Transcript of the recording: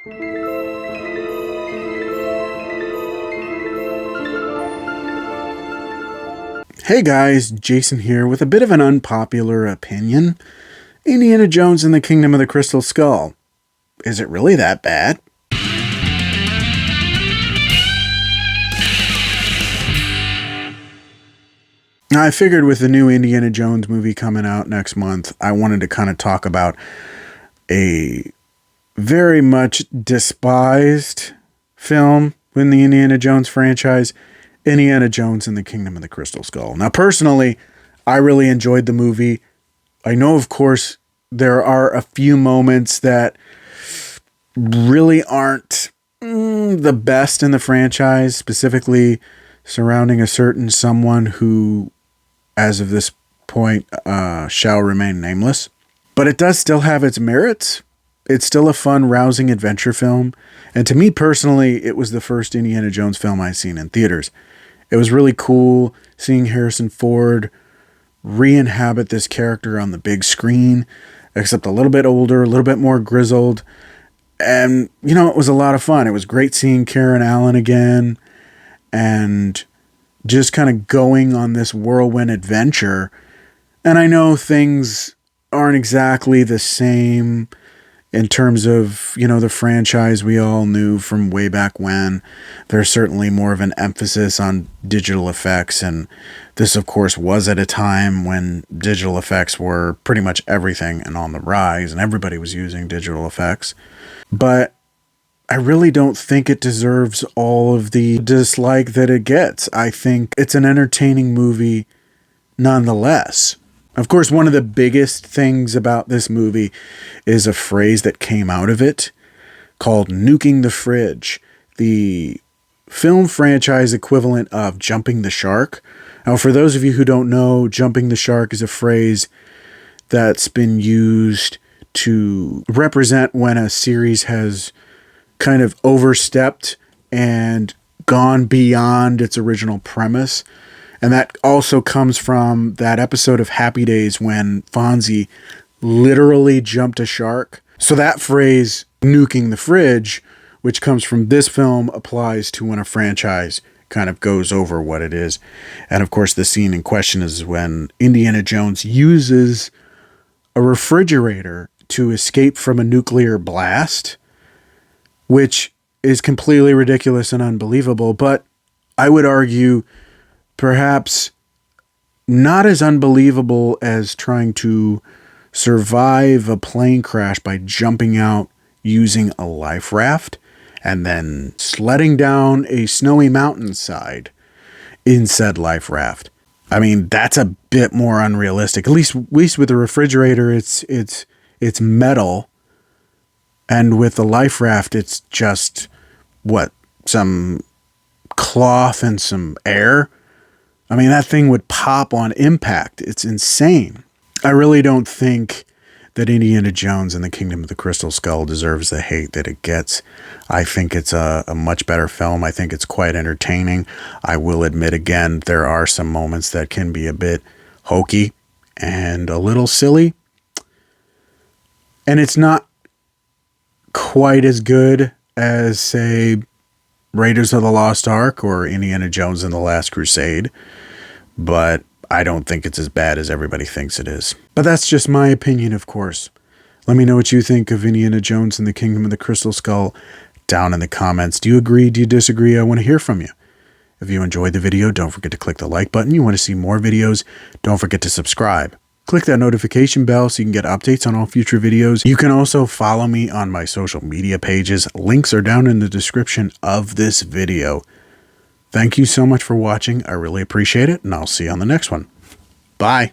Hey guys, Jason here with a bit of an unpopular opinion. Indiana Jones and the Kingdom of the Crystal Skull. Is it really that bad? I figured with the new Indiana Jones movie coming out next month, I wanted to kind of talk about a very much despised film in the Indiana Jones franchise, Indiana Jones and the Kingdom of the Crystal Skull. Now, personally, I really enjoyed the movie. I know, of course, there are a few moments that really aren't the best in the franchise, specifically surrounding a certain someone who, as of this point, shall remain nameless. But it does still have its merits. It's still a fun, rousing adventure film. And to me personally, it was the first Indiana Jones film I've seen in theaters. It was really cool seeing Harrison Ford re-inhabit this character on the big screen, except a little bit older, a little bit more grizzled. And, you know, it was a lot of fun. It was great seeing Karen Allen again and just kind of going on this whirlwind adventure. And I know things aren't exactly the same in terms of, you know, the franchise we all knew from way back when. There's certainly more of an emphasis on digital effects, and this, of course, was at a time when digital effects were pretty much everything and on the rise, and everybody was using digital effects. But I really don't think it deserves all of the dislike that it gets. I think it's an entertaining movie nonetheless. Of course, one of the biggest things about this movie is a phrase that came out of it called nuking the fridge, the film franchise equivalent of jumping the shark. Now, for those of you who don't know, jumping the shark is a phrase that's been used to represent when a series has kind of overstepped and gone beyond its original premise. And that also comes from that episode of Happy Days when Fonzie literally jumped a shark. So that phrase, nuking the fridge, which comes from this film, applies to when a franchise kind of goes over what it is. And of course, the scene in question is when Indiana Jones uses a refrigerator to escape from a nuclear blast, which is completely ridiculous and unbelievable. But I would argue perhaps not as unbelievable as trying to survive a plane crash by jumping out using a life raft and then sledding down a snowy mountainside in said life raft. I mean, that's a bit more unrealistic. At least with the refrigerator, it's metal, and with the life raft, it's just some cloth and some air. I mean, that thing would pop on impact. It's insane. I really don't think that Indiana Jones and the Kingdom of the Crystal Skull deserves the hate that it gets. I think it's a much better film. I think it's quite entertaining. I will admit again, there are some moments that can be a bit hokey and a little silly. And it's not quite as good as, say, Raiders of the Lost Ark or Indiana Jones and the Last Crusade, but I don't think it's as bad as everybody thinks it is. But that's just my opinion, of course. Let me know what you think of Indiana Jones and the Kingdom of the Crystal Skull down in the comments. Do you agree? Do you disagree? I want to hear from you. If you enjoyed the video, don't forget to click the like button. You want to see more videos, don't forget to subscribe. Click that notification bell so you can get updates on all future videos. You can also follow me on my social media pages. Links are down in the description of this video. Thank you so much for watching. I really appreciate it, and I'll see you on the next one. Bye.